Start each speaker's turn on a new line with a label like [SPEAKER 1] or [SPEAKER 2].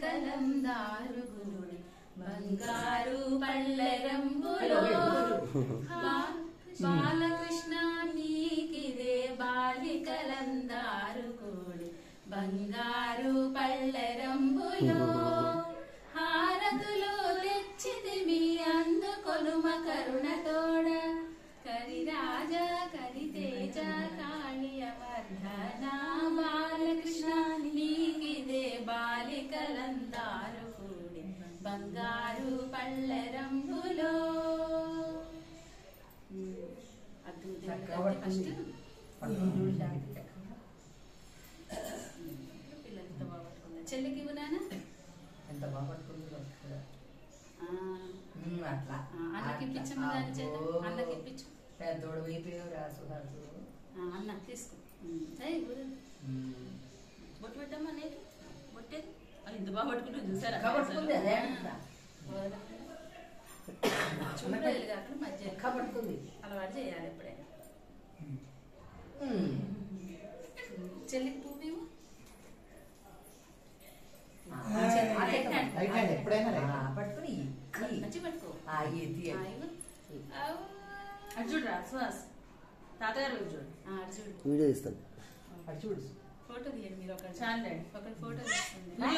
[SPEAKER 1] బాలికలందారుగుడి బంగారు పల్లెరంబులో బాలకృష్ణ నీకిదే బాలికలందారుగుడి బంగారు పల్లెరంబులో హారతులు తెచ్చిదిమి అందుకొనుమ కరుణతోడ కరిరాజ కరితేజ కాళియవర్ధన బాలకృష్ణ నీకిదే బాలికలందారుగుడి బంగారు పల్లెరంబులో. పిల్లలతో బాగుంటుంది. చెల్లికి ఇవ్వనానా
[SPEAKER 2] ఎంత బాగుంటుందో అట్లా
[SPEAKER 1] అన్నకి ఇప్పించమ్మా దాని చేత అన్నకి ఇప్పించు.
[SPEAKER 2] పెద్దోడు అయిపోయావు రాసు
[SPEAKER 1] అన్న తీసుకో బొట్టు పెట్టమ్మా నేను బొట్టేది అది ఇంత బాగా పట్టుకుంటుంది చూసారా చూడాలి కాకుండా మధ్య
[SPEAKER 2] పట్టుకుంది
[SPEAKER 1] అలవాటు చేయాలి ఎప్పుడైనా. చెల్లికి పువ్వేమో
[SPEAKER 2] పట్టుకుని
[SPEAKER 1] మంచి పట్టుకో
[SPEAKER 3] అటు చూడరా సుహాస్ తాతగారు చూడు
[SPEAKER 1] అటు చూడు
[SPEAKER 4] వీడియో ఇస్తాను
[SPEAKER 2] చూడు
[SPEAKER 1] ఫోటో తీయండి మీరు ఒకటి
[SPEAKER 3] చాలండి
[SPEAKER 1] ఒకటి ఫోటో తీసుకోండి.